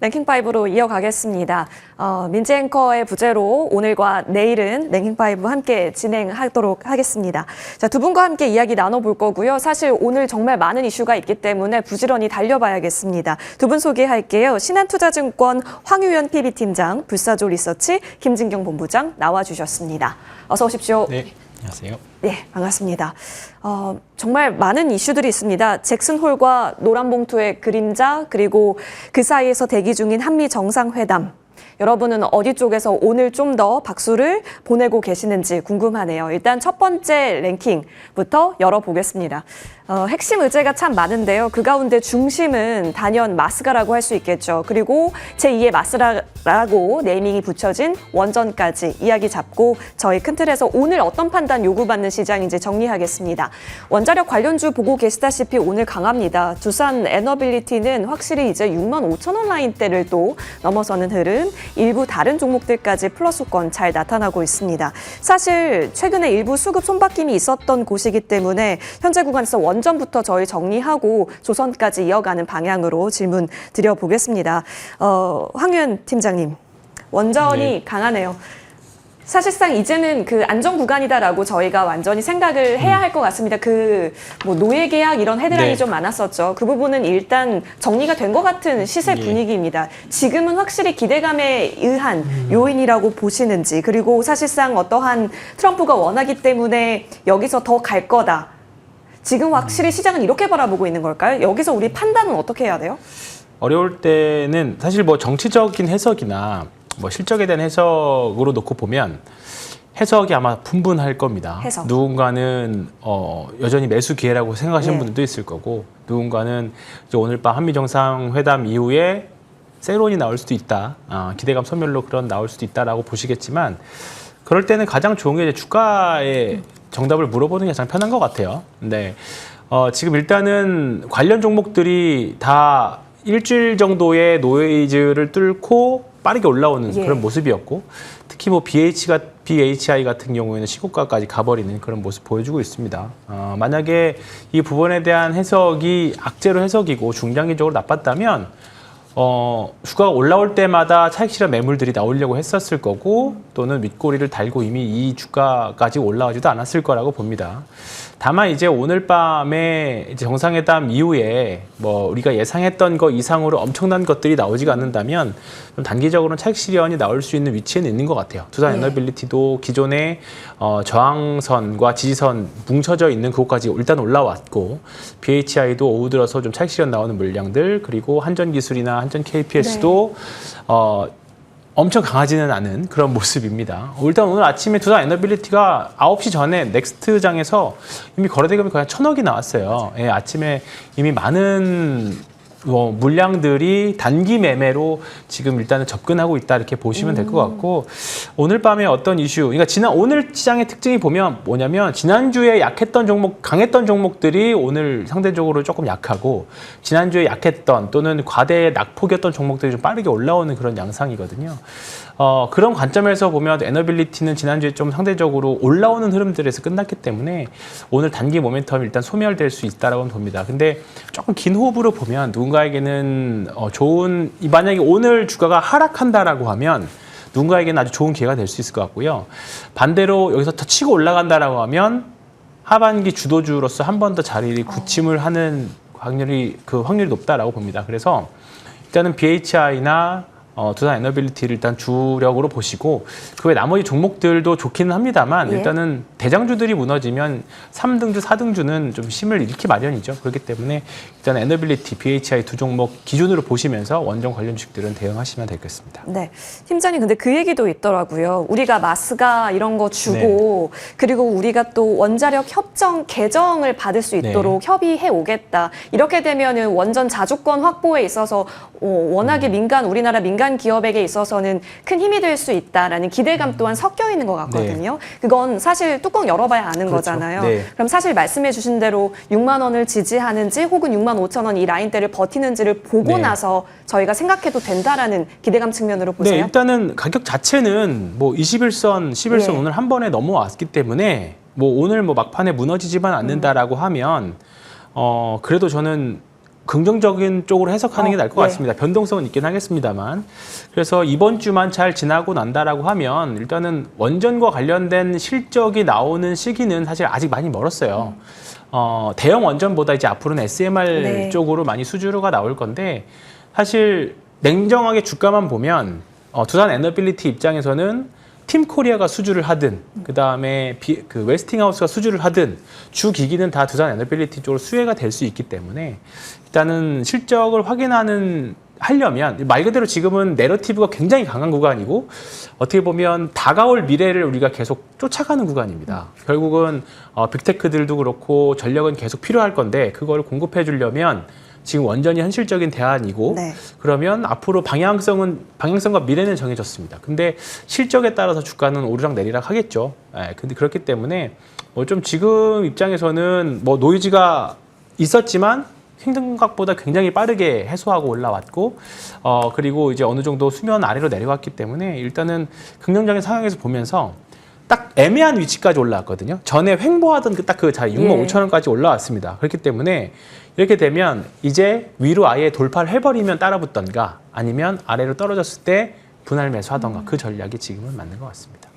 랭킹5로 이어가겠습니다. 민지 앵커의 부재로 오늘과 내일은 랭킹5 함께 진행하도록 하겠습니다. 자, 두 분과 함께 이야기 나눠볼 거고요. 사실 오늘 정말 많은 이슈가 있기 때문에 부지런히 달려봐야겠습니다. 두 분 소개할게요. 신한투자증권 황유연 PB팀장, 불사조 리서치 김진경 본부장 나와주셨습니다. 어서 오십시오. 네, 안녕하세요. 네, 반갑습니다. 정말 많은 이슈들이 있습니다. 잭슨 홀과 노란 봉투의 그림자, 그리고 그 사이에서 대기 중인 한미 정상회담. 여러분은 어디 쪽에서 오늘 좀 더 박수를 보내고 계시는지 궁금하네요. 일단 첫 번째 랭킹부터 열어보겠습니다. 핵심 의제가 참 많은데요. 그 가운데 중심은 단연 마스가라고 할 수 있겠죠. 그리고 제2의 마스라고 네이밍이 붙여진 원전까지 이야기 잡고 저희 큰 틀에서 오늘 어떤 판단 요구받는 시장인지 정리하겠습니다. 원자력 관련주 보고 계시다시피 오늘 강합니다. 두산 에너빌리티는 확실히 이제 65,000원 라인대를 또 넘어서는 흐름, 일부 다른 종목들까지 플러스권 잘 나타나고 있습니다. 사실 최근에 일부 수급 손바뀜이 있었던 곳이기 때문에 현재 구간에서 원전부터 저희 정리하고 조선까지 이어가는 방향으로 질문 드려보겠습니다. 황유연 팀장님, 원전이 강하네요. 사실상 이제는 그 안정 구간이다라고 저희가 완전히 생각을 해야 할 것 같습니다. 뭐 노예 계약 이런 헤드라인이 좀 많았었죠. 그 부분은 일단 정리가 된 것 같은 시세 분위기입니다. 지금은 확실히 기대감에 의한 요인이라고 보시는지, 그리고 사실상 어떠한 트럼프가 원하기 때문에 여기서 더 갈 거다. 지금 확실히 시장은 이렇게 바라보고 있는 걸까요? 여기서 우리 판단은 어떻게 해야 돼요? 어려울 때는 사실 뭐 정치적인 해석이나 뭐 실적에 대한 해석으로 놓고 보면 해석이 아마 분분할 겁니다. 해석. 누군가는 여전히 매수 기회라고 생각하시는 분들도 있을 거고, 누군가는 이제 오늘 밤 한미 정상회담 이후에 세론이 나올 수도 있다. 기대감 소멸로 그런 나올 수도 있다라고 보시겠지만, 그럴 때는 가장 좋은 게 이제 주가의 정답을 물어보는 게 가장 편한 것 같아요. 근데 지금 일단은 관련 종목들이 다 일주일 정도의 노이즈를 뚫고 빠르게 올라오는 그런 모습이었고, 특히 뭐 BHI 같은 경우에는 시고가까지 가버리는 그런 모습 보여주고 있습니다. 만약에 이 부분에 대한 해석이 악재로 해석이고 중장기적으로 나빴다면 주가가 올라올 때마다 차익 실현 매물들이 나오려고 했었을 거고, 또는 밑꼬리를 달고 이미 이 주가까지 올라가지도 않았을 거라고 봅니다. 다만 이제 오늘 밤에 이제 정상회담 이후에 뭐 우리가 예상했던 거 이상으로 엄청난 것들이 나오지가 않는다면 좀 단기적으로는 차익 실현이 나올 수 있는 위치에는 있는 것 같아요. 두산 에너빌리티도 기존의 저항선과 지지선 뭉쳐져 있는 그곳까지 일단 올라왔고, BHI도 오후 들어서 좀 차익 실현 나오는 물량들, 그리고 한전기술이나 한전 KPS도 엄청 강하지는 않은 그런 모습입니다. 일단 오늘 아침에 두산 에너빌리티가 9시 전에 넥스트장에서 이미 거래대금이 거의 1,000억이 나왔어요. 예, 아침에 이미 많은 물량들이 단기 매매로 지금 일단은 접근하고 있다, 이렇게 보시면 될 것 같고, 오늘 밤에 어떤 이슈, 그러니까 오늘 시장의 특징이 보면 뭐냐면, 지난주에 약했던 종목, 강했던 종목들이 오늘 상대적으로 조금 약하고, 지난주에 약했던 또는 과대 낙폭이었던 종목들이 좀 빠르게 올라오는 그런 양상이거든요. 그런 관점에서 보면 에너빌리티는 지난주에 좀 상대적으로 올라오는 흐름들에서 끝났기 때문에 오늘 단기 모멘텀이 일단 소멸될 수 있다라고 봅니다. 근데 조금 긴 호흡으로 보면 누군가에게는 만약에 오늘 주가가 하락한다라고 하면 누군가에게는 아주 좋은 기회가 될 수 있을 것 같고요. 반대로 여기서 더 치고 올라간다라고 하면 하반기 주도주로서 한 번 더 자리를 굳힘을 하는 확률이 높다라고 봅니다. 그래서 일단은 BHI나 두산 에너빌리티를 일단 주력으로 보시고, 그 외 나머지 종목들도 좋기는 합니다만 일단은 대장주들이 무너지면 3등주, 4등주는 좀 힘을 잃기 마련이죠. 그렇기 때문에 일단 에너빌리티, BHI 두 종목 기준으로 보시면서 원전 관련 주식들은 대응하시면 되겠습니다. 네, 팀장님, 근데 그 얘기도 있더라고요. 우리가 마스가 이런 거 주고, 그리고 우리가 또 원자력 협정 개정을 받을 수 있도록 협의해 오겠다. 이렇게 되면은 원전 자주권 확보에 있어서 워낙에 우리나라 민간 기업에게 있어서는 큰 힘이 될 수 있다라는 기대감 또한 섞여 있는 것 같거든요. 그건 사실 뚜껑 열어봐야 아는 거잖아요. 그럼 사실 말씀해 주신 대로 6만 원을 지지하는지 혹은 6만 5천 원 이 라인대를 버티는지를 보고 나서 저희가 생각해도 된다라는 기대감 측면으로 보세요. 네, 일단은 가격 자체는 뭐 21선, 11선 오늘 한 번에 넘어왔기 때문에 뭐 오늘 뭐 막판에 무너지지만 않는다라고 하면 그래도 저는 긍정적인 쪽으로 해석하는 게 나을 것 예. 같습니다. 변동성은 있긴 하겠습니다만. 그래서 이번 주만 잘 지나고 난다라고 하면 일단은 원전과 관련된 실적이 나오는 시기는 사실 아직 많이 멀었어요. 대형 원전보다 이제 앞으로는 SMR 네. 쪽으로 많이 수주가 나올 건데 사실 냉정하게 주가만 보면 두산 에너빌리티 입장에서는 팀 코리아가 수주를 하든 그다음에 그 웨스팅하우스가 수주를 하든 주 기기는 다 두산 에너빌리티 쪽으로 수혜가 될 수 있기 때문에 일단은 실적을 하려면 말 그대로 지금은 내러티브가 굉장히 강한 구간이고 어떻게 보면 다가올 미래를 우리가 계속 쫓아가는 구간입니다. 결국은 빅테크들도 그렇고 전력은 계속 필요할 건데 그걸 공급해 주려면 지금 완전히 현실적인 대안이고 네. 그러면 앞으로 방향성과 미래는 정해졌습니다. 근데 실적에 따라서 주가는 오르락 내리락 하겠죠. 근데 그렇기 때문에 뭐 좀 지금 입장에서는 뭐 노이즈가 있었지만 생각보다 굉장히 빠르게 해소하고 올라왔고 그리고 이제 어느 정도 수면 아래로 내려왔기 때문에 일단은 긍정적인 상황에서 보면서 딱 애매한 위치까지 올라왔거든요. 전에 횡보하던 딱 그 6만 5천 원까지 올라왔습니다. 그렇기 때문에 이렇게 되면 이제 위로 아예 돌파를 해버리면 따라붙던가 아니면 아래로 떨어졌을 때 분할 매수하던가 그 전략이 지금은 맞는 것 같습니다.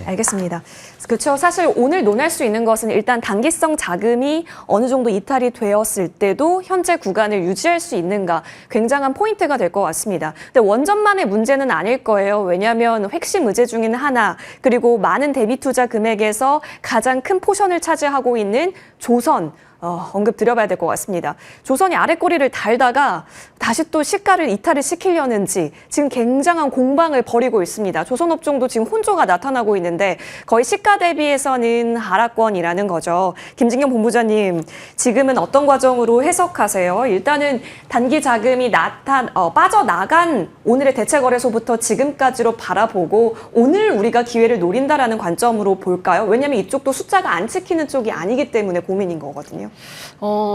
알겠습니다. 그렇죠. 사실 오늘 논할 수 있는 것은 일단 단기성 자금이 어느 정도 이탈이 되었을 때도 현재 구간을 유지할 수 있는가 굉장한 포인트가 될 것 같습니다. 근데 원전만의 문제는 아닐 거예요. 왜냐하면 핵심 의제 중인 하나 그리고 많은 대비 투자 금액에서 가장 큰 포션을 차지하고 있는 조선 언급 드려봐야 될 것 같습니다. 조선이 아래 꼬리를 달다가 다시 또 시가를 이탈을 시키려는지 지금 굉장한 공방을 벌이고 있습니다. 조선업종도 지금 혼조가 나타나고 있는데 거의 시가 대비해서는 하락권이라는 거죠. 김진경 본부장님, 지금은 어떤 과정으로 해석하세요? 일단은 단기 자금이 빠져나간 오늘의 대체거래소부터 지금까지로 바라보고 오늘 우리가 기회를 노린다라는 관점으로 볼까요? 왜냐하면 이쪽도 숫자가 안 찍히는 쪽이 아니기 때문에 고민인 거거든요.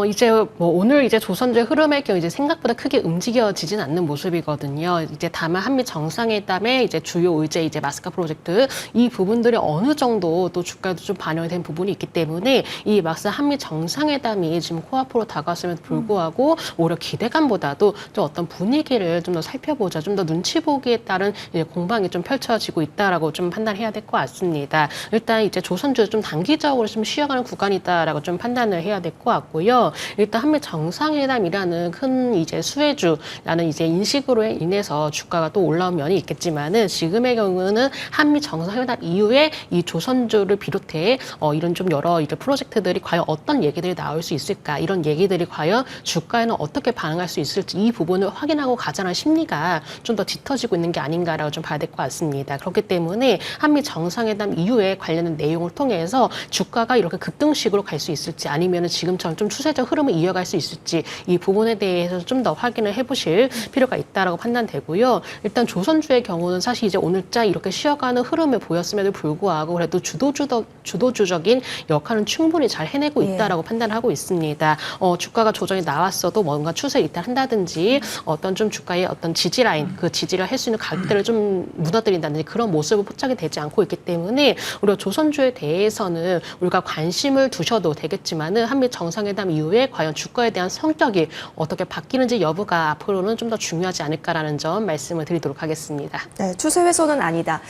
이제 뭐 오늘 이제 조선주의 흐름의 경우 이제 생각보다 크게 움직여지진 않는 모습이거든요. 이제 다만 한미 정상회담의 이제 주요 의제 이제 마스카 프로젝트 이 부분들이 어느 정도 또 주가도 좀 반영이 된 부분이 있기 때문에 이 막상 한미 정상회담이 지금 코앞으로 다가왔음에도 불구하고 오히려 기대감보다도 좀 어떤 분위기를 좀 더 살펴보자, 좀 더 눈치 보기에 따른 이제 공방이 좀 펼쳐지고 있다라고 좀 판단해야 될 것 같습니다. 일단 이제 조선주 좀 단기적으로 좀 쉬어가는 구간이다라고 좀 판단을 해야 될 것 같고요. 일단 한미 정상회담이라는 큰 이제 수혜주라는 이제 인식으로 인해서 주가가 또 올라온 면이 있겠지만은 지금의 경우는 한미 정상회담 이후에 이 조선주를 비롯해 이런 좀 여러 이제 프로젝트들이 과연 어떤 얘기들이 나올 수 있을까, 이런 얘기들이 과연 주가에는 어떻게 반응할 수 있을지 이 부분을 확인하고 가자는 심리가 좀 더 짙어지고 있는 게 아닌가라고 좀 봐야 될 것 같습니다. 그렇기 때문에 한미 정상회담 이후에 관련된 내용을 통해서 주가가 이렇게 급등식으로 갈 수 있을지 아니면은 지금처럼 좀 추세적 흐름을 이어갈 수 있을지 이 부분에 대해서 좀 더 확인을 해보실 필요가 있다라고 판단되고요. 일단 조선주의 경우는 사실 이제 오늘자 이렇게 쉬어가는 흐름을 보였음에도 불구하고 그래도 주도주적인 역할은 충분히 잘 해내고 있다라고 판단하고 있습니다. 주가가 조정이 나왔어도 뭔가 추세 이탈한다든지 어떤 좀 주가의 어떤 지지라인 그 지지를 할 수 있는 가격대를 좀 무너뜨린다든지 그런 모습을 포착이 되지 않고 있기 때문에 우리가 조선주에 대해서는 우리가 관심을 두셔도 되겠지만은 한미 정상회담 이후에 과연 주가에 대한 성격이 어떻게 바뀌는지 여부가 앞으로는 좀 더 중요하지 않을까라는 점 말씀을 드리도록 하겠습니다. 네, 추세 훼손은 아니다.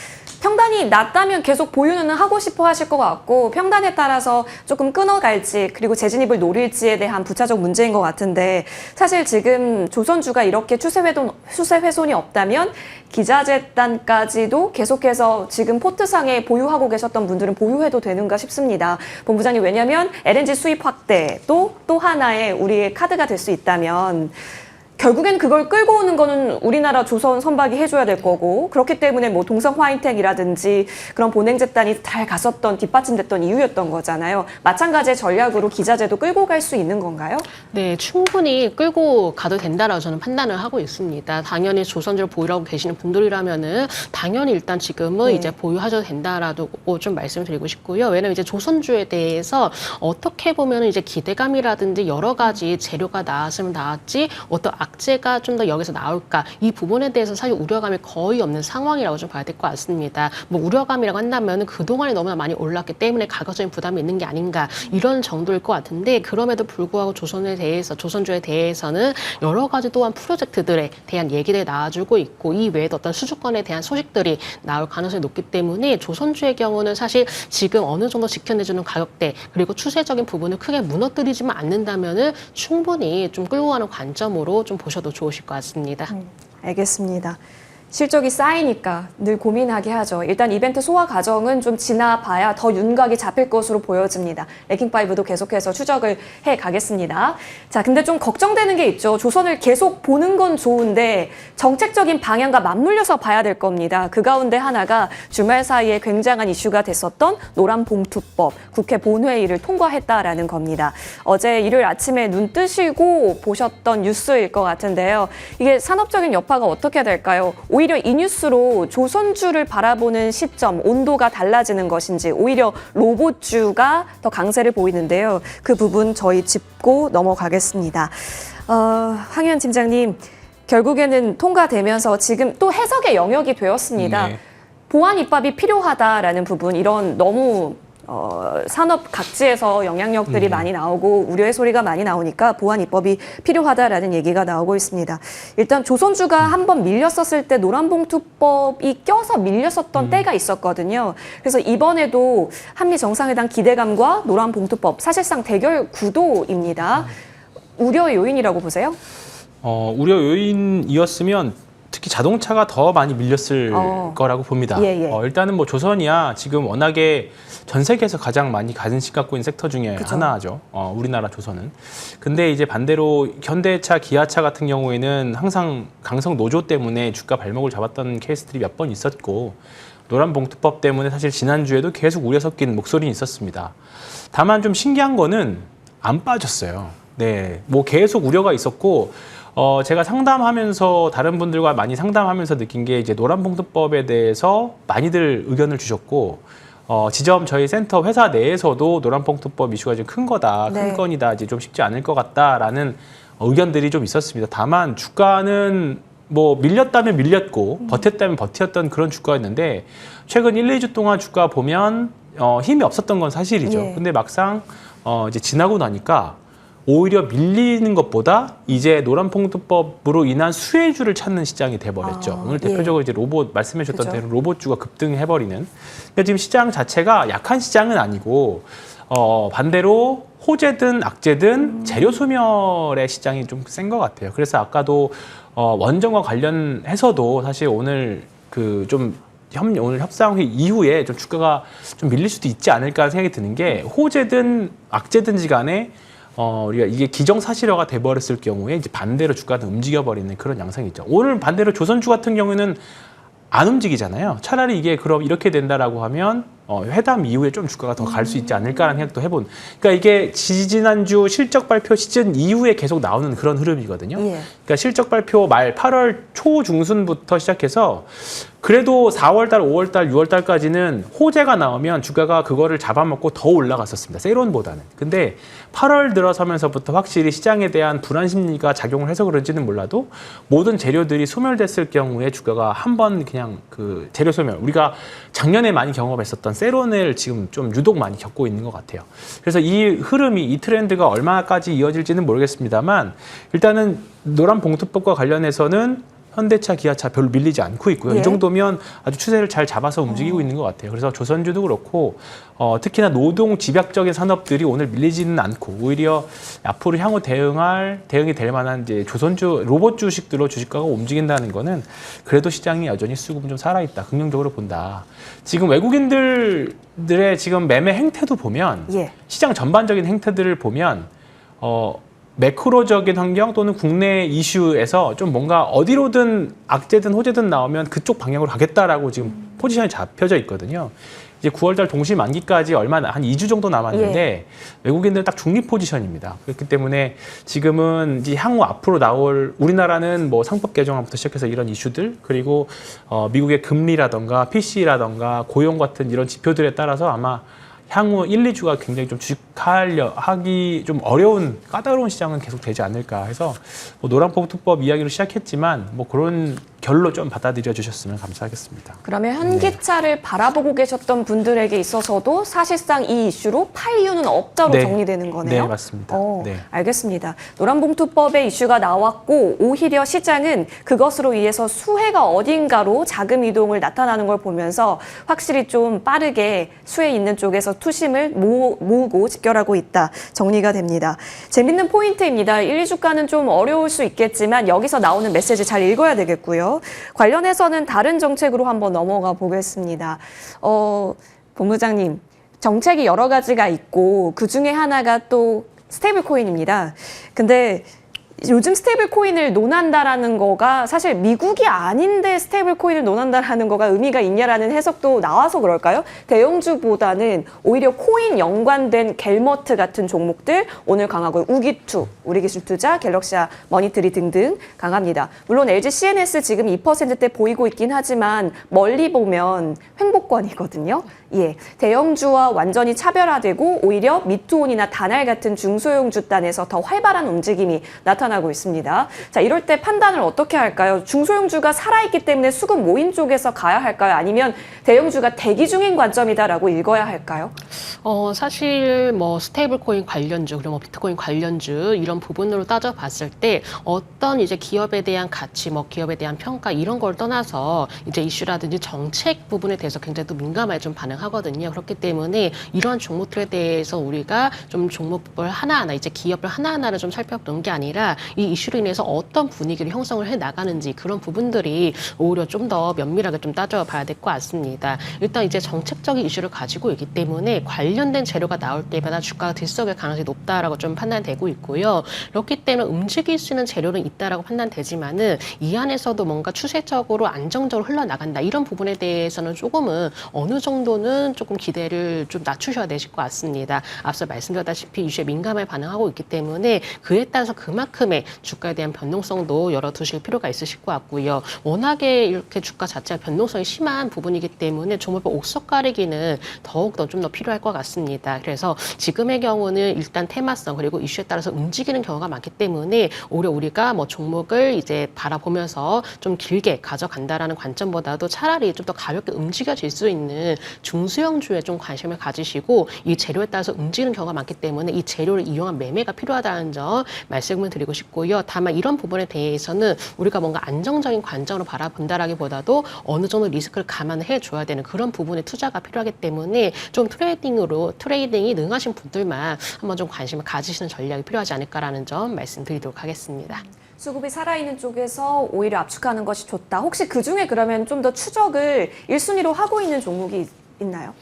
평단이 낮다면 계속 보유는 하고 싶어 하실 것 같고 평단에 따라서 조금 끊어갈지 그리고 재진입을 노릴지에 대한 부차적 문제인 것 같은데 사실 지금 조선주가 이렇게 추세 훼손이 없다면 기자재단까지도 계속해서 지금 포트상에 보유하고 계셨던 분들은 보유해도 되는가 싶습니다. 본부장님, 왜냐하면 LNG 수입 확대도 또 하나의 우리의 카드가 될 수 있다면 결국엔 그걸 끌고 오는 거는 우리나라 조선 선박이 해줘야 될 거고 그렇기 때문에 뭐 동성 화이텍이라든지 그런 본행재단이 잘 갔었던 뒷받침됐던 이유였던 거잖아요. 마찬가지의 전략으로 기자재도 끌고 갈 수 있는 건가요? 네, 충분히 끌고 가도 된다라고 저는 판단을 하고 있습니다. 당연히 조선주를 보유하고 계시는 분들이라면은 당연히 일단 지금은 이제 보유하셔도 된다라고 좀 말씀을 드리고 싶고요. 왜냐면 이제 조선주에 대해서 어떻게 보면 이제 기대감이라든지 여러 가지 재료가 나왔으면 나왔지 어떤 악재가 좀 더 여기서 나올까 이 부분에 대해서 사실 우려감이 거의 없는 상황이라고 좀 봐야 될 것 같습니다. 뭐 우려감이라고 한다면 그동안에 너무나 많이 올랐기 때문에 가격적인 부담이 있는 게 아닌가 이런 정도일 것 같은데 그럼에도 불구하고 조선주에 대해서는 여러 가지 또한 프로젝트들에 대한 얘기들이 나와주고 있고 이 외에도 어떤 수주권에 대한 소식들이 나올 가능성이 높기 때문에 조선주의 경우는 사실 지금 어느 정도 지켜내주는 가격대 그리고 추세적인 부분을 크게 무너뜨리지만 않는다면은 충분히 좀 끌고 가는 관점으로 좀 보셔도 좋으실 것 같습니다. 알겠습니다. 실적이 쌓이니까 늘 고민하게 하죠. 일단 이벤트 소화 과정은 좀 지나봐야 더 윤곽이 잡힐 것으로 보여집니다. 랭킹5도 계속해서 추적을 해 가겠습니다. 자, 근데 좀 걱정되는 게 있죠. 조선을 계속 보는 건 좋은데 정책적인 방향과 맞물려서 봐야 될 겁니다. 그 가운데 하나가 주말 사이에 굉장한 이슈가 됐었던 노란봉투법, 국회 본회의를 통과했다라는 겁니다. 어제 일요일 아침에 눈 뜨시고 보셨던 뉴스일 것 같은데요. 이게 산업적인 여파가 어떻게 될까요? 오히려 이 뉴스로 조선주를 바라보는 시점, 온도가 달라지는 것인지 오히려 로봇주가 더 강세를 보이는데요. 그 부분 저희 짚고 넘어가겠습니다. 황현 팀장님, 결국에는 통과되면서 지금 또 해석의 영역이 되었습니다. 네. 보안 입법이 필요하다라는 부분, 이런 너무 산업 각지에서 영향력들이 많이 나오고 우려의 소리가 많이 나오니까 보안 입법이 필요하다라는 얘기가 나오고 있습니다. 일단 조선주가 한번 밀렸었을 때 노란봉투법이 껴서 밀렸었던 때가 있었거든요. 그래서 이번에도 한미 정상회담 기대감과 노란봉투법 사실상 대결 구도입니다. 우려의 요인이라고 보세요? 우려 요인이었으면 특히 자동차가 더 많이 밀렸을 거라고 봅니다. 예. 일단은 뭐 조선이야 지금 워낙에 전 세계에서 가장 많이 관심 갖고 있는 섹터 중에 그쵸. 하나죠. 우리나라 조선은. 근데 이제 반대로 현대차, 기아차 같은 경우에는 항상 강성 노조 때문에 주가 발목을 잡았던 케이스들이 몇 번 있었고 노란봉투법 때문에 사실 지난주에도 계속 우려 섞인 목소리는 있었습니다. 다만 좀 신기한 거는 안 빠졌어요. 네, 뭐 계속 우려가 있었고 제가 상담하면서 다른 분들과 많이 상담하면서 느낀 게 이제 노란봉투법에 대해서 많이들 의견을 주셨고 지점 저희 센터 회사 내에서도 노란봉투법 이슈가 좀 큰 거다, 네. 큰 건이다, 이제 좀 쉽지 않을 것 같다라는 의견들이 좀 있었습니다. 다만 주가는 뭐 밀렸다면 밀렸고 버텼다면 버텼던 그런 주가였는데 최근 1, 2주 동안 주가 보면 힘이 없었던 건 사실이죠. 예. 근데 막상 이제 지나고 나니까 오히려 밀리는 것보다 이제 노란봉투법으로 인한 수혜주를 찾는 시장이 돼버렸죠. 오늘 대표적으로 이제 로봇 말씀해 주셨던 그죠. 대로 로봇주가 급등해버리는. 근데 지금 시장 자체가 약한 시장은 아니고 반대로 호재든 악재든 재료 소멸의 시장이 좀 센 것 같아요. 그래서 아까도 원전과 관련해서도 사실 오늘 오늘 협상회 이후에 좀 주가가 좀 밀릴 수도 있지 않을까 생각이 드는 게 호재든 악재든지 간에 우리가 이게 기정사실화가 돼버렸을 경우에 이제 반대로 주가는 움직여버리는 그런 양상이 있죠. 오늘 반대로 조선주 같은 경우에는 안 움직이잖아요. 차라리 이게 그럼 이렇게 된다라고 하면 회담 이후에 좀 주가가 더 갈 수 있지 않을까라는 생각도 해본. 그러니까 이게 지지난주 실적 발표 시즌 이후에 계속 나오는 그런 흐름이거든요. 예. 그러니까 실적 발표 말 8월 초 중순부터 시작해서 그래도 4월달, 5월달, 6월달까지는 호재가 나오면 주가가 그거를 잡아먹고 더 올라갔었습니다. 세론보다는. 근데 8월 들어서면서부터 확실히 시장에 대한 불안 심리가 작용을 해서 그런지는 몰라도 모든 재료들이 소멸됐을 경우에 주가가 한번 그냥 그 재료 소멸, 우리가 작년에 많이 경험했었던 세론을 지금 좀 유독 많이 겪고 있는 것 같아요. 그래서 이 흐름이, 이 트렌드가 얼마까지 이어질지는 모르겠습니다만 일단은 노란봉투법과 관련해서는 현대차, 기아차 별로 밀리지 않고 있고요. 예. 이 정도면 아주 추세를 잘 잡아서 움직이고 있는 것 같아요. 그래서 조선주도 그렇고 특히나 노동 집약적인 산업들이 오늘 밀리지는 않고 오히려 앞으로 향후 대응이 될 만한 이제 조선주, 로봇 주식들로 주식가가 움직인다는 거는 그래도 시장이 여전히 수급은 좀 살아있다. 긍정적으로 본다. 지금 외국인들의 지금 매매 행태도 보면 예. 시장 전반적인 행태들을 보면 매크로적인 환경 또는 국내 이슈에서 좀 뭔가 어디로든 악재든 호재든 나오면 그쪽 방향으로 가겠다라고 지금 포지션이 잡혀져 있거든요. 이제 9월달 동시 만기까지 한 2주 정도 남았는데 외국인들은 딱 중립 포지션입니다. 그렇기 때문에 지금은 이제 향후 앞으로 나올 우리나라는 뭐 상법 개정안부터 시작해서 이런 이슈들 그리고 미국의 금리라던가 PC라던가 고용 같은 이런 지표들에 따라서 아마 향후 1, 2주가 굉장히 좀 주식하기 좀 어려운 까다로운 시장은 계속 되지 않을까 해서 뭐 노란봉투법 이야기로 시작했지만 뭐 그런 결로 좀 받아들여 주셨으면 감사하겠습니다. 그러면 현기차를 바라보고 계셨던 분들에게 있어서도 사실상 이 이슈로 팔 이유는 없다로 네. 정리되는 거네요. 네, 맞습니다. 네. 알겠습니다. 노란봉투법의 이슈가 나왔고 오히려 시장은 그것으로 인해서 수혜가 어딘가로 자금 이동을 나타나는 걸 보면서 확실히 좀 빠르게 수혜 있는 쪽에서 투심을 모으고 집결하고 있다. 정리가 됩니다. 재밌는 포인트입니다. 1, 2주가는 좀 어려울 수 있겠지만 여기서 나오는 메시지 잘 읽어야 되겠고요. 관련해서는 다른 정책으로 한번 넘어가 보겠습니다. 본부장님, 정책이 여러 가지가 있고 그중에 하나가 또 스테이블 코인입니다. 근데 요즘 스테이블 코인을 논한다라는 거가 사실 미국이 아닌데 스테이블 코인을 논한다라는 거가 의미가 있냐라는 해석도 나와서 그럴까요? 대형주보다는 오히려 코인 연관된 갤머트 같은 종목들 오늘 강하고 우기투, 우리기술투자, 갤럭시아, 머니트리 등등 강합니다. 물론 LG CNS 지금 2%대 보이고 있긴 하지만 멀리 보면 횡보권이거든요. 예, 대형주와 완전히 차별화되고 오히려 미투온이나 다날 같은 중소형 주단에서 더 활발한 움직임이 나타나고 있습니다. 자, 이럴 때 판단을 어떻게 할까요? 중소형주가 살아있기 때문에 수급 모인 쪽에서 가야 할까요? 아니면 대형주가 대기 중인 관점이다라고 읽어야 할까요? 사실 뭐 스테이블 코인 관련주 그리고 뭐 비트코인 관련주 이런 부분으로 따져봤을 때 어떤 이제 기업에 대한 가치, 뭐 기업에 대한 평가 이런 걸 떠나서 이제 이슈라든지 정책 부분에 대해서 굉장히 또 민감하게 좀 반응하거든요. 그렇기 때문에 이러한 종목들에 대해서 우리가 좀 종목을 하나하나 이제 기업을 하나하나를 좀 살펴보는 게 아니라 이 이슈로 인해서 어떤 분위기를 형성을 해 나가는지 그런 부분들이 오히려 좀 더 면밀하게 좀 따져봐야 될 것 같습니다. 일단 이제 정책적인 이슈를 가지고 있기 때문에 관련된 재료가 나올 때마다 주가가 들썩일 가능성이 높다라고 좀 판단되고 있고요. 그렇기 때문에 움직일 수 있는 재료는 있다라고 판단되지만은 이 안에서도 뭔가 추세적으로 안정적으로 흘러나간다 이런 부분에 대해서는 조금은 어느 정도는 조금 기대를 좀 낮추셔야 되실 것 같습니다. 앞서 말씀드렸다시피 이슈에 민감하게 반응하고 있기 때문에 그에 따라서 그만큼의 주가에 대한 변동성도 열어두실 필요가 있으실 것 같고요. 워낙에 이렇게 주가 자체가 변동성이 심한 부분이기 때문에 종목별 옥석 가리기는 더욱더 좀 더 필요할 것 같습니다. 그래서 지금의 경우는 일단 테마성 그리고 이슈에 따라서 움직이는 경우가 많기 때문에 오히려 우리가 뭐 종목을 이제 바라보면서 좀 길게 가져간다라는 관점보다도 차라리 좀 더 가볍게 움직여질 수 있는 중소형주에 좀 관심을 가지시고 이 재료에 따라서 움직이는 경우가 많기 때문에 이 재료를 이용한 매매가 필요하다는 점 말씀을 드리고 싶고요. 다만 이런 부분에 대해서는 우리가 뭔가 안정적인 관점으로 바라본다라기보다도 어느 정도 리스크를 감안해 줘야 되는 그런 부분에 투자가 필요하기 때문에 좀 트레이딩이 능하신 분들만 한번 좀 관심을 가지시는 전략이 필요하지 않을까라는 점 말씀드리도록 하겠습니다. 수급이 살아있는 쪽에서 오히려 압축하는 것이 좋다. 혹시 그중에 그러면 좀 더 추적을 1순위로 하고 있는 종목이 있나요?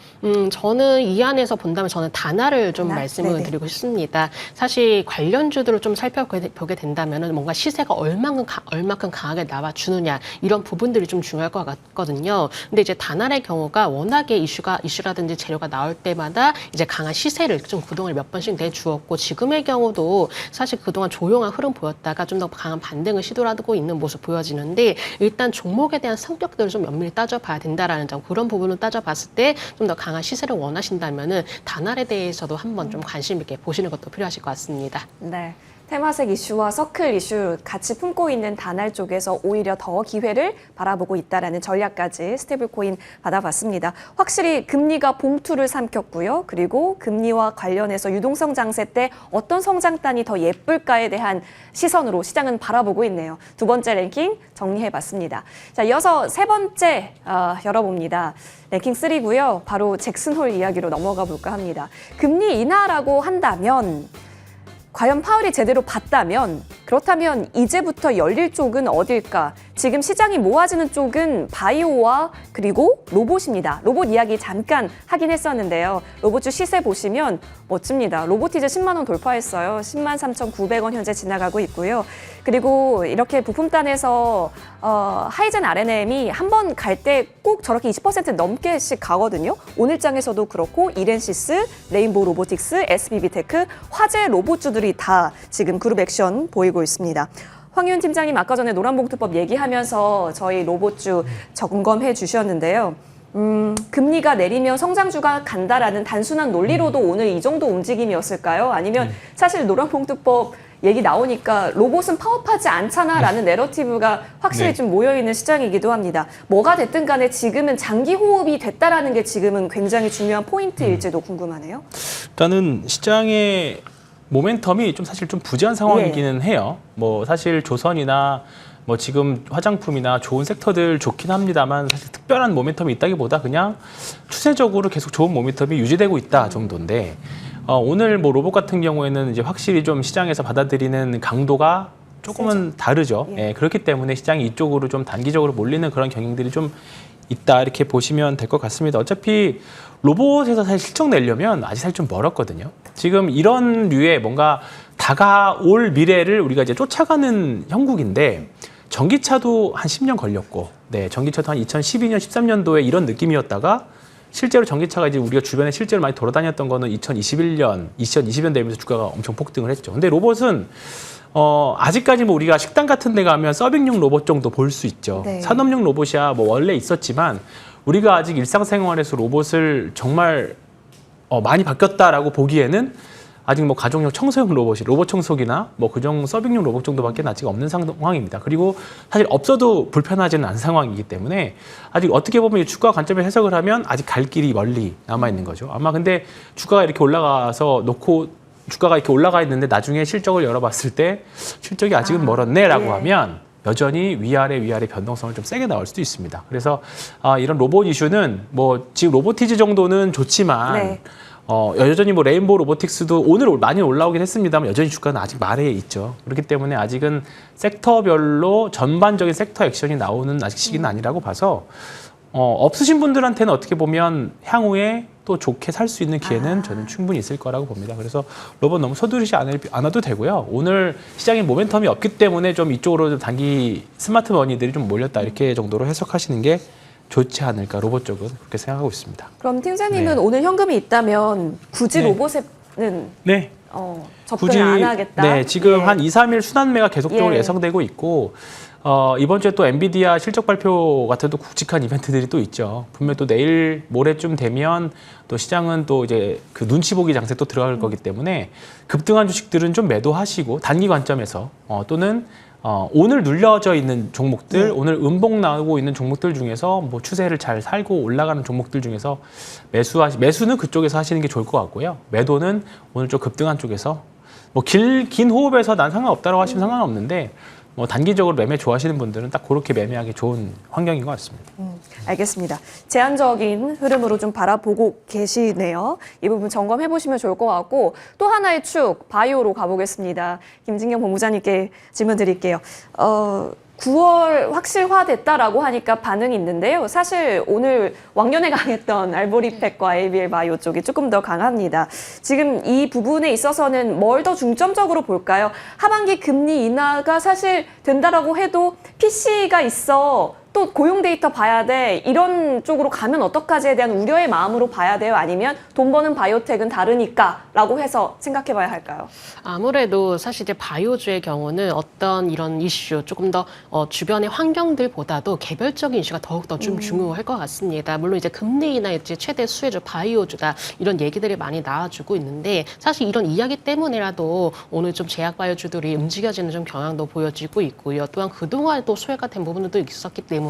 저는 이 안에서 본다면 저는 다나를 좀 다나? 말씀을 네네. 드리고 싶습니다. 사실 관련주들을 좀 살펴보게 된다면 뭔가 시세가 얼만큼 강하게 나와주느냐 이런 부분들이 좀 중요할 것 같거든요. 근데 이제 다나의 경우가 워낙에 이슈라든지 재료가 나올 때마다 이제 강한 시세를 좀 그동안 몇 번씩 내주었고 지금의 경우도 사실 그동안 조용한 흐름 보였다가 좀 더 강한 반등을 시도하고 있는 모습 보여지는데 일단 종목에 대한 성격들을 좀 면밀히 따져봐야 된다라는 점 그런 부분을 따져봤을 때 좀 더 강한 시세를 원하신다면은 다날에 대해서도 한번 좀 관심 있게 보시는 것도 필요하실 것 같습니다. 네. 테마색 이슈와 서클 이슈 같이 품고 있는 다날 쪽에서 오히려 더 기회를 바라보고 있다라는 전략까지 스테이블 코인 받아봤습니다. 확실히 금리가 봉투를 삼켰고요. 그리고 금리와 관련해서 유동성 장세 때 어떤 성장단이 더 예쁠까에 대한 시선으로 시장은 바라보고 있네요. 두 번째 랭킹 정리해봤습니다. 자, 이어서 세 번째 열어봅니다. 랭킹 3고요. 바로 잭슨홀 이야기로 넘어가 볼까 합니다. 금리 인하라고 한다면 과연 파월이 제대로 봤다면 그렇다면 이제부터 열릴 쪽은 어딜까? 지금 시장이 모아지는 쪽은 바이오와 그리고 로봇입니다. 로봇 이야기 잠깐 하긴 했었는데요. 로봇주 시세 보시면 멋집니다. 로보티즈 10만 원 돌파했어요. 10만 3,900원 현재 지나가고 있고요. 그리고 이렇게 부품단에서 하이젠 R&M이 한 번 갈 때 꼭 저렇게 20% 넘게씩 가거든요. 오늘장에서도 그렇고 이렌시스, 레인보우 로보틱스, SBB테크, 화재 로봇주들이 다 지금 그룹 액션 보이고 있습니다. 황윤 팀장님 아까 전에 노란봉투법 얘기하면서 저희 로봇주 점검해 주셨는데요. 금리가 내리면 성장주가 간다라는 단순한 논리로도 오늘 이 정도 움직임이었을까요? 아니면 사실 노란봉투법 얘기 나오니까 로봇은 파업하지 않잖아라는 내러티브가 확실히 네. 좀 모여있는 시장이기도 합니다. 뭐가 됐든 간에 지금은 장기 호흡이 됐다라는 게 지금은 굉장히 중요한 포인트일지도 궁금하네요. 일단은 시장의 모멘텀이 좀 사실 좀 부재한 상황이기는 해요. 뭐 사실 조선이나 뭐 지금 화장품이나 좋은 섹터들 좋긴 합니다만 사실 특별한 모멘텀이 있다기보다 그냥 추세적으로 계속 좋은 모멘텀이 유지되고 있다 정도인데 오늘 뭐 로봇 같은 경우에는 이제 확실히 좀 시장에서 받아들이는 강도가 조금은 다르죠. 예. 예, 그렇기 때문에 시장이 이쪽으로 좀 단기적으로 몰리는 그런 경향들이 좀 있다 이렇게 보시면 될 것 같습니다. 어차피 로봇에서 사실 실적 내려면 아직 사실 좀 멀었거든요. 지금 이런 류의 뭔가 다가올 미래를 우리가 이제 쫓아가는 형국인데 전기차도 한 10년 걸렸고, 네, 전기차도 한 2012년, 13년도에 이런 느낌이었다가 실제로 전기차가 이제 우리가 주변에 실제로 많이 돌아다녔던 거는 2021년, 2020년 되면서 주가가 엄청 폭등을 했죠. 근데 로봇은 아직까지 뭐 우리가 식당 같은 데 가면 서빙용 로봇 정도 볼 수 있죠. 네. 산업용 로봇이야 뭐 원래 있었지만 우리가 아직 일상생활에서 로봇을 정말 많이 바뀌었다라고 보기에는 아직 뭐 가정용 청소용 로봇이 로봇 청소기나 뭐 그정 서빙용 로봇 정도밖에 아직 없는 상황입니다. 그리고 사실 없어도 불편하지는 않은 상황이기 때문에 아직 어떻게 보면 이 주가 관점에서 해석을 하면 아직 갈 길이 멀리 남아 있는 거죠. 아마 근데 주가가 이렇게 올라가서 주가가 이렇게 올라가 있는데 나중에 실적을 열어봤을 때 실적이 아직은 멀었네라고 예. 하면 여전히 위아래 변동성을 좀 세게 나올 수도 있습니다. 그래서 이런 로봇 이슈는 뭐 지금 로보티즈 정도는 좋지만 네. 여전히 뭐 레인보우 로보틱스도 오늘 많이 올라오긴 했습니다만 여전히 주가는 아직 말해에 있죠. 그렇기 때문에 아직은 섹터별로 전반적인 섹터 액션이 나오는 아직 시기는 아니라고 봐서 없으신 분들한테는 어떻게 보면 향후에 또 좋게 살 수 있는 기회는 저는 충분히 있을 거라고 봅니다. 그래서 로봇 너무 서두르지 않아도 되고요. 오늘 시장에 모멘텀이 없기 때문에 좀 이쪽으로 좀 단기 스마트 머니들이 좀 몰렸다 이렇게 정도로 해석하시는 게 좋지 않을까 로봇 쪽은 그렇게 생각하고 있습니다. 그럼 팀장님은 네. 오늘 현금이 있다면 굳이 네. 로봇에는 네. 접근을 안 하겠다. 네, 지금 예. 한 2, 3일 순환매가 계속적으로 예. 예상되고 있고 이번 주에 또 엔비디아 실적 발표 같은 또 굵직한 이벤트들이 또 있죠. 분명 또 내일 모레쯤 되면 또 시장은 또 이제 그 눈치 보기 장세 또 들어갈 거기 때문에 급등한 주식들은 좀 매도하시고 단기 관점에서 또는 오늘 눌려져 있는 종목들, 오늘 음봉 나오고 있는 종목들 중에서 뭐 추세를 잘 살고 올라가는 종목들 중에서 매수는 그쪽에서 하시는 게 좋을 것 같고요. 매도는 오늘 좀 급등한 쪽에서 뭐 긴 호흡에서 난 상관없다라고 하시면 상관없는데 뭐 단기적으로 매매 좋아하시는 분들은 딱 그렇게 매매하기 좋은 환경인 것 같습니다. 알겠습니다. 제한적인 흐름으로 좀 바라보고 계시네요. 이 부분 점검해 보시면 좋을 것 같고 또 하나의 축 바이오로 가보겠습니다. 김진경 본부장님께 질문 드릴게요. 9월 확실화됐다라고 하니까 반응이 있는데요. 사실 오늘 왕년에 강했던 알보리팩과 ABL 바이오 쪽이 조금 더 강합니다. 지금 이 부분에 있어서는 뭘 더 중점적으로 볼까요? 하반기 금리 인하가 사실 된다라고 해도 PC가 있어. 또 고용 데이터 봐야 돼. 이런 쪽으로 가면 어떡하지에 대한 우려의 마음으로 봐야 돼요? 아니면 돈 버는 바이오텍은 다르니까 라고 해서 생각해 봐야 할까요? 아무래도 사실 이제 바이오주의 경우는 어떤 이런 이슈 조금 더 주변의 환경들보다도 개별적인 이슈가 더욱더 좀 중요할 것 같습니다. 물론 이제 금리 인하 이제 최대 수혜주 바이오주다 이런 얘기들이 많이 나와주고 있는데 사실 이런 이야기 때문이라도 오늘 좀 제약 바이오주들이 움직여지는 좀 경향도 보여지고 있고요. 또한 그동안 또 소외가 된 부분도 있었기 때문에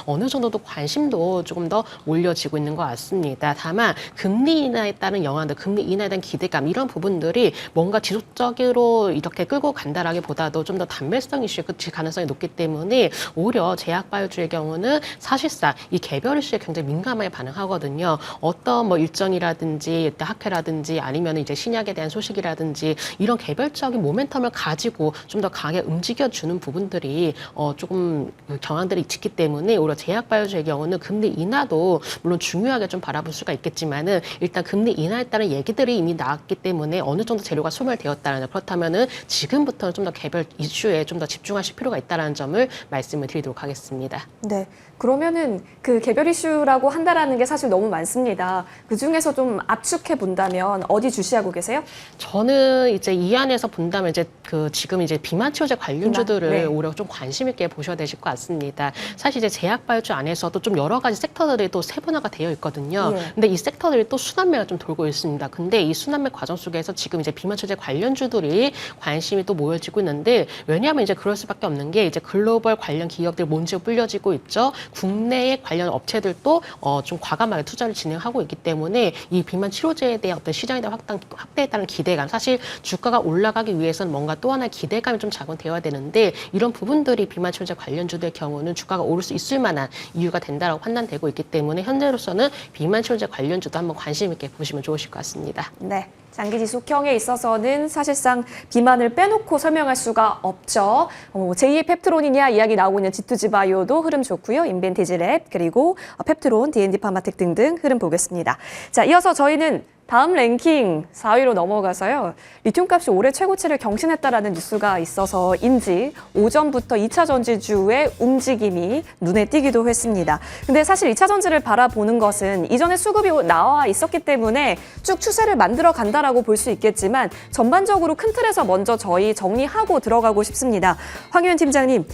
어느 정도도 관심도 조금 더 올려지고 있는 것 같습니다. 다만 금리 인하에 따른 영향들, 금리 인하에 대한 기대감 이런 부분들이 뭔가 지속적으로 이렇게 끌고 간다라기보다도 좀 더 단발성 이슈에 그칠 가능성이 높기 때문에 오히려 제약 바이오주의 경우는 사실상 이 개별 이슈에 굉장히 민감하게 반응하거든요. 어떤 뭐 일정이라든지 학회라든지 아니면 이제 신약에 대한 소식이라든지 이런 개별적인 모멘텀을 가지고 좀 더 강하게 움직여주는 부분들이 조금 경향들이 있기 때문에 오히려 제약 바이오주의 경우는 금리 인하도 물론 중요하게 좀 바라볼 수가 있겠지만은 일단 금리 인하에 따른 얘기들이 이미 나왔기 때문에 어느 정도 재료가 소멸되었다는 그렇다면은 지금부터는 좀 더 개별 이슈에 좀 더 집중하실 필요가 있다는 점을 말씀을 드리도록 하겠습니다. 네. 그러면은 그 개별 이슈라고 한다라는 게 사실 너무 많습니다. 그 중에서 좀 압축해 본다면 어디 주시하고 계세요? 저는 이제 이 안에서 본다면 이제 지금 이제 비만 치료제 관련주들을 네. 오히려 좀 관심 있게 보셔야 되실 것 같습니다. 사실 이제 제약바이오주 안에서도 좀 여러 가지 섹터들이 또 세분화가 되어 있거든요. 예. 근데 이 섹터들이 또 순환매가 좀 돌고 있습니다. 근데 이 순환매 과정 속에서 지금 이제 비만 치료제 관련주들이 관심이 또 모여지고 있는데, 왜냐하면 이제 그럴 수밖에 없는 게 이제 글로벌 관련 기업들 먼저 불려지고 있죠. 국내의 관련 업체들도 좀 과감하게 투자를 진행하고 있기 때문에 이 비만 치료제에 대한 어떤 시장에 대한 확대에 따른 기대감, 사실 주가가 올라가기 위해서는 뭔가 또 하나의 기대감이 좀 작용되어야 되는데, 이런 부분들이 비만 치료제 관련주들의 경우는 주가가 오를 수 있을 만한 이유가 된다라고 판단되고 있기 때문에 현재로서는 비만 치료제 관련주도 한번 관심 있게 보시면 좋으실 것 같습니다. 네. 장기지속형에 있어서는 사실상 비만을 빼놓고 설명할 수가 없죠. 제2의 펩트론이냐 이야기 나오고 있는 G2G바이오도 흐름 좋고요. 인벤티지랩 그리고 펩트론, D&D 파마텍 등등 흐름 보겠습니다. 자, 이어서 저희는 다음 랭킹 4위로 넘어가서요. 리튬 값이 올해 최고치를 경신했다라는 뉴스가 있어서인지 오전부터 2차 전지주의 움직임이 눈에 띄기도 했습니다. 근데 사실 2차 전지를 바라보는 것은 이전에 수급이 나와 있었기 때문에 쭉 추세를 만들어 간다라고 볼 수 있겠지만 전반적으로 큰 틀에서 먼저 저희 정리하고 들어가고 싶습니다. 황유현 팀장님.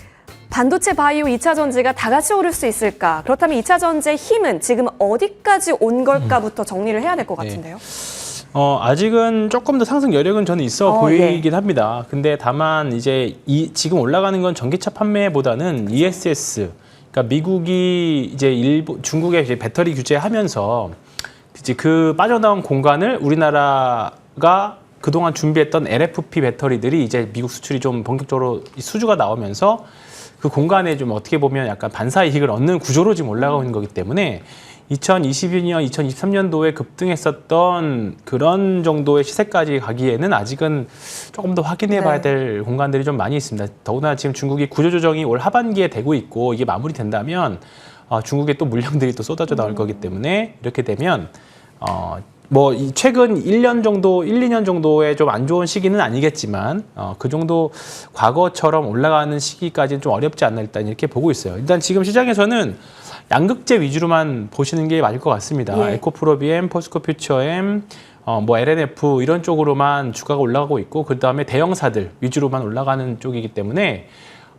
반도체 바이오 2차 전지가 다 같이 오를 수 있을까? 그렇다면 2차 전지의 힘은 지금 어디까지 온 걸까부터 정리를 해야 될 것 같은데요. 아직은 조금 더 상승 여력은 저는 있어 보이긴 합니다. 근데 다만 이제 지금 올라가는 건 전기차 판매보다는 ESS, 그러니까 미국이 이제 중국에 이제 배터리 규제하면서 이제 그 빠져나온 공간을 우리나라가 그동안 준비했던 LFP 배터리들이 이제 미국 수출이 좀 본격적으로 수주가 나오면서 그 공간에 좀 어떻게 보면 약간 반사이익을 얻는 구조로 지금 올라가고 있는 거기 때문에 2022년, 2023년도에 급등했었던 그런 정도의 시세까지 가기에는 아직은 조금 더 확인해 봐야 될 공간들이 좀 많이 있습니다. 더구나 지금 중국이 구조조정이 올 하반기에 되고 있고 이게 마무리된다면 중국에 또 물량들이 또 쏟아져 나올 거기 때문에 이렇게 되면 최근 1년 정도, 1, 2년 정도의 좀 안 좋은 시기는 아니겠지만, 그 정도 과거처럼 올라가는 시기까지는 좀 어렵지 않나 일단 이렇게 보고 있어요. 일단 지금 시장에서는 양극재 위주로만 보시는 게 맞을 것 같습니다. 예. 에코프로비엠, 포스코 퓨처엠, LNF 이런 쪽으로만 주가가 올라가고 있고, 그 다음에 대형사들 위주로만 올라가는 쪽이기 때문에,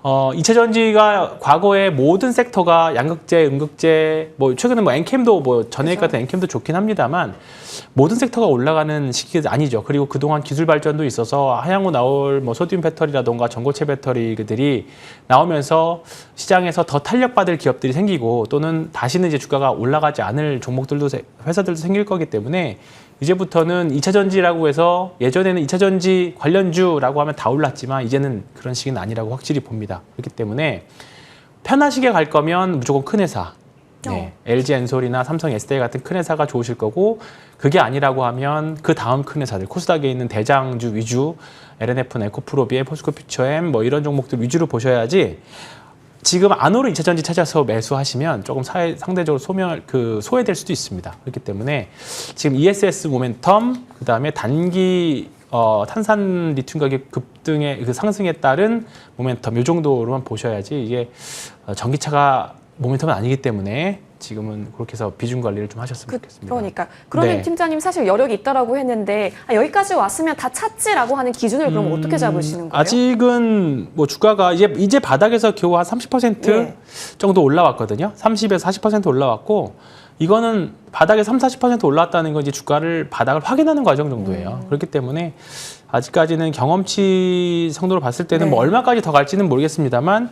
2차 전지가 과거에 모든 섹터가 양극재, 음극재, 최근에 엔캠도 전해액 같은 엔캠도 좋긴 합니다만 모든 섹터가 올라가는 시기가 아니죠. 그리고 그동안 기술 발전도 있어서 하향후 나올 소듐 배터리라던가 전고체 배터리들이 나오면서 시장에서 더 탄력받을 기업들이 생기고 또는 다시는 이제 주가가 올라가지 않을 종목들도 회사들도 생길 거기 때문에 이제부터는 2차 전지라고 해서 예전에는 2차 전지 관련주라고 하면 다 올랐지만 이제는 그런 시기는 아니라고 확실히 봅니다. 그렇기 때문에 편하시게 갈 거면 무조건 큰 회사, LG 엔솔이나 삼성 SDI 같은 큰 회사가 좋으실 거고 그게 아니라고 하면 그 다음 큰 회사들, 코스닥에 있는 대장주 위주, LNF나 에코프로비에, 포스코 퓨처엠 이런 종목들 위주로 보셔야지 지금 안 오른 2차 전지 찾아서 매수하시면 조금 상대적으로 소외될 수도 있습니다. 그렇기 때문에 지금 ESS 모멘텀, 그 다음에 단기 탄산 리튬 가격 급등의 그 상승에 따른 모멘텀 이 정도로만 보셔야지 이게 전기차가 모멘텀은 아니기 때문에 지금은 그렇게 해서 비중 관리를 좀 하셨으면 좋겠습니다. 그러니까. 그러면 팀장님 사실 여력이 있다라고 했는데 여기까지 왔으면 다 찼지라고 하는 기준을 그럼 어떻게 잡으시는 거예요? 아직은 주가가 이제 바닥에서 겨우 한 30% 정도 올라왔거든요. 30에서 40% 올라왔고 이거는 바닥에 30-40% 올라왔다는 건 이제 주가를 바닥을 확인하는 과정 정도예요. 그렇기 때문에 아직까지는 경험치 정도로 봤을 때는 얼마까지 더 갈지는 모르겠습니다만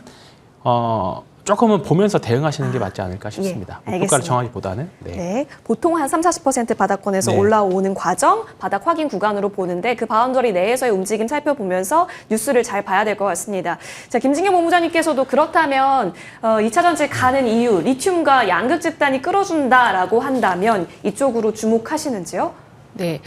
조금은 보면서 대응하시는 게 맞지 않을까 싶습니다. 목표가를 정하기보다는. 네. 보통 한 30-40% 바닥권에서 올라오는 과정, 바닥 확인 구간으로 보는데 그 바운더리 내에서의 움직임 살펴보면서 뉴스를 잘 봐야 될 것 같습니다. 자, 김진경 본부장님께서도 그렇다면 2차 전지 가는 이유, 리튬과 양극 집단이 끌어준다라고 한다면 이쪽으로 주목하시는지요? 네,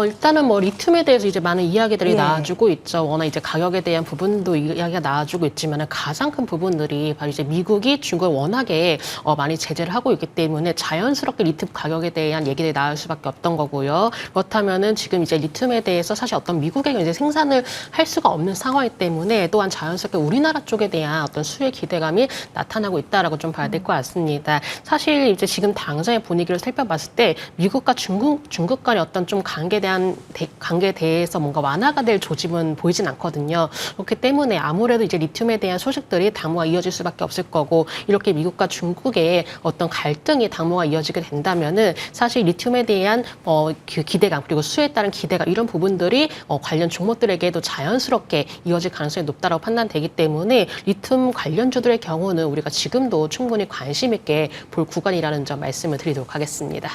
일단은 뭐 리튬에 대해서 이제 많은 이야기들이 예. 나와주고 있죠. 워낙 이제 가격에 대한 부분도 이야기가 나와주고 있지만 가장 큰 부분들이 바로 이제 미국이 중국을 워낙에 많이 제재를 하고 있기 때문에 자연스럽게 리튬 가격에 대한 얘기들이 나올 수밖에 없던 거고요. 그렇다면은 지금 이제 리튬에 대해서 사실 어떤 미국에 이제 생산을 할 수가 없는 상황이기 때문에 또한 자연스럽게 우리나라 쪽에 대한 어떤 수혜 기대감이 나타나고 있다라고 좀 봐야 될 것 같습니다. 사실 이제 지금 당장의 분위기를 살펴봤을 때 미국과 중국 간의 어떤 좀 관계에 대해서 뭔가 완화가 될 조짐은 보이진 않거든요. 그렇기 때문에 아무래도 이제 리튬에 대한 소식들이 당분간 이어질 수밖에 없을 거고 이렇게 미국과 중국의 어떤 갈등이 당분간 이어지게 된다면은 사실 리튬에 대한 그 기대감 그리고 수혜에 따른 기대감 이런 부분들이 관련 종목들에게도 자연스럽게 이어질 가능성이 높다고 판단되기 때문에 리튬 관련주들의 경우는 우리가 지금도 충분히 관심 있게 볼 구간이라는 점 말씀을 드리도록 하겠습니다.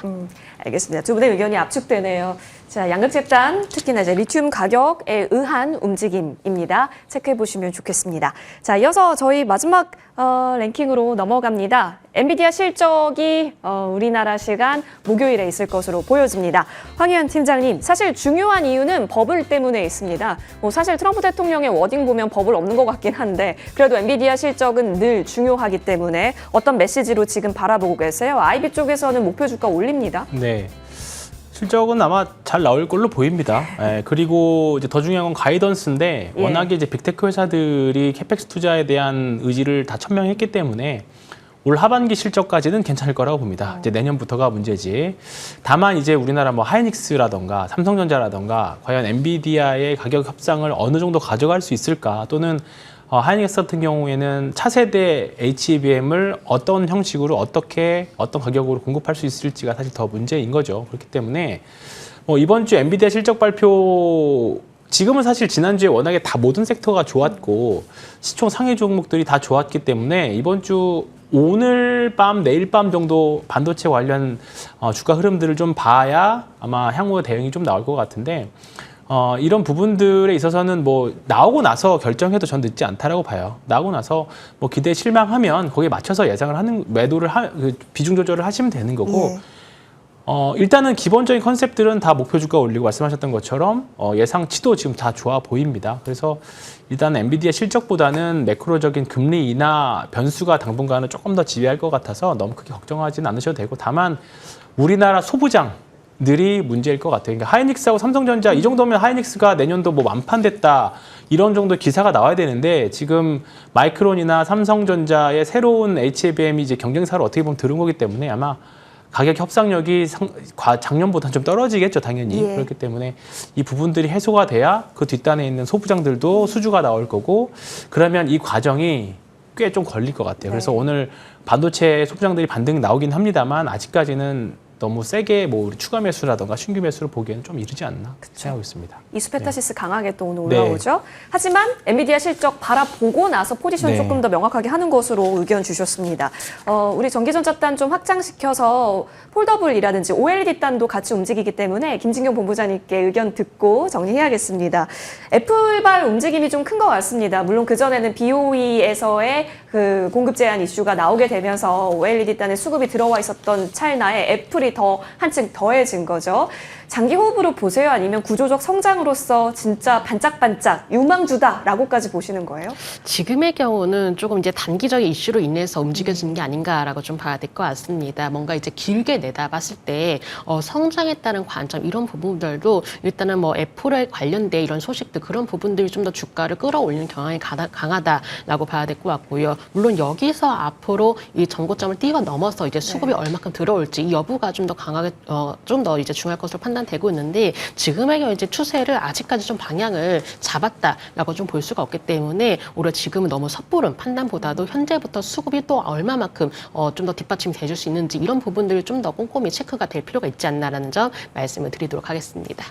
알겠습니다. 두 분의 의견이 압축되네요. 자, 양극재단, 특히나 이제 리튬 가격에 의한 움직임입니다. 체크해 보시면 좋겠습니다. 자, 이어서 저희 마지막 랭킹으로 넘어갑니다. 엔비디아 실적이 우리나라 시간 목요일에 있을 것으로 보여집니다. 황희연 팀장님, 사실 중요한 이유는 버블 때문에 있습니다. 뭐 사실 트럼프 대통령의 워딩 보면 버블 없는 것 같긴 한데 그래도 엔비디아 실적은 늘 중요하기 때문에 어떤 메시지로 지금 바라보고 계세요? IB 쪽에서는 목표 주가 올립니다. 네. 실적은 아마 잘 나올 걸로 보입니다. 예, 그리고 이제 더 중요한 건 가이던스인데 예. 워낙에 이제 빅테크 회사들이 캐펙스 투자에 대한 의지를 다 천명했기 때문에 올 하반기 실적까지는 괜찮을 거라고 봅니다. 이제 내년부터가 문제지. 다만 이제 우리나라 뭐 하이닉스라던가 삼성전자라던가 과연 엔비디아의 가격 협상을 어느 정도 가져갈 수 있을까 또는 하이닉스 같은 경우에는 차세대 HBM을 어떤 형식으로 어떤 가격으로 공급할 수 있을지가 사실 더 문제인 거죠. 그렇기 때문에 이번 주 엔비디아 실적 발표 지금은 사실 지난주에 워낙에 다 모든 섹터가 좋았고 시총 상위 종목들이 다 좋았기 때문에 이번 주 오늘 밤, 내일 밤 정도 반도체 관련 주가 흐름들을 좀 봐야 아마 향후 대응이 좀 나올 것 같은데 이런 부분들에 있어서는 뭐 나오고 나서 결정해도 전 늦지 않다라고 봐요. 나오고 나서 뭐 기대에 실망하면 거기에 맞춰서 예상을 하는 매도를 비중 조절을 하시면 되는 거고 일단은 기본적인 컨셉들은 다 목표 주가 올리고 말씀하셨던 것처럼 예상치도 지금 다 좋아 보입니다. 그래서 일단 엔비디아 실적보다는 매크로적인 금리 인하 변수가 당분간은 조금 더 지배할 것 같아서 너무 크게 걱정하지는 않으셔도 되고 다만 우리나라 소부장들이 문제일 것 같아요. 그러니까 하이닉스하고 삼성전자 이 정도면 하이닉스가 내년도 뭐 완판됐다 이런 정도 기사가 나와야 되는데 지금 마이크론이나 삼성전자의 새로운 HBM이 이제 경쟁사로 어떻게 보면 들은 거기 때문에 아마 가격 협상력이 작년보다는 좀 떨어지겠죠, 당연히. 예. 그렇기 때문에 이 부분들이 해소가 돼야 그 뒷단에 있는 소부장들도 수주가 나올 거고 그러면 이 과정이 꽤 좀 걸릴 것 같아요. 그래서 오늘 반도체 소부장들이 반등이 나오긴 합니다만 아직까지는 너무 세게 뭐 추가 매수라던가 신규 매수를 보기에는 좀 이르지 않나 생각하고 있습니다. 이수페타시스 강하게 또 오늘 네. 올라오죠. 하지만 엔비디아 실적 바라보고 나서 포지션 네. 조금 더 명확하게 하는 것으로 의견 주셨습니다. 우리 전기전자단 좀 확장시켜서 폴더블이라든지 OLED 단도 같이 움직이기 때문에 김진경 본부장님께 의견 듣고 정리해야겠습니다. 애플발 움직임이 좀 큰 것 같습니다. 물론 그전에는 BOE에서의 그 공급 제한 이슈가 나오게 되면서 OLED 단에 수급이 들어와 있었던 찰나에 애플이 더 한층 더해진 거죠. 장기 호흡으로 보세요? 아니면 구조적 성장으로서 진짜 반짝반짝 유망주다라고까지 보시는 거예요? 지금의 경우는 조금 이제 단기적인 이슈로 인해서 움직여지는 게 아닌가라고 좀 봐야 될 것 같습니다. 뭔가 이제 길게 내다봤을 때 성장에 따른 관점 이런 부분들도 일단은 뭐 애플에 관련된 이런 소식들 그런 부분들이 좀 더 주가를 끌어올리는 경향이 강하다라고 봐야 될 것 같고요. 물론 여기서 앞으로 이 전고점을 뛰어넘어서 이제 수급이 얼마큼 들어올지 이 여부가 좀 더 강하게 좀 더 이제 중요할 것으로 판단되고 있는데 지금의 경우 이제 추세를 아직까지 좀 방향을 잡았다라고 좀 볼 수가 없기 때문에 오히려 지금은 너무 섣부른 판단보다도 현재부터 수급이 또 얼마만큼 좀 더 뒷받침이 돼줄 수 있는지 이런 부분들을 좀 더 꼼꼼히 체크가 될 필요가 있지 않나라는 점 말씀을 드리도록 하겠습니다.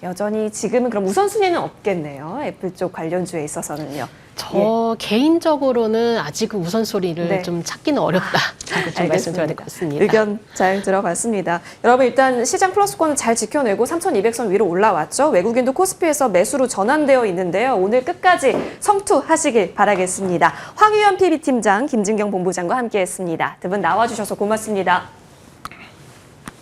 여전히 지금은 그럼 우선순위는 없겠네요. 애플 쪽 관련주에 있어서는요. 저 개인적으로는 아직 우선소리를 네. 좀 찾기는 어렵다라고 좀 말씀드려야 될 것 같습니다. 의견 잘 들어봤습니다. 여러분 일단 시장 플러스권은 잘 지켜내고 3,200선 위로 올라왔죠. 외국인도 코스피에서 매수로 전환되어 있는데요. 오늘 끝까지 성투하시길 바라겠습니다. 황유연 PB팀장, 김진경 본부장과 함께했습니다. 두 분 나와주셔서 고맙습니다.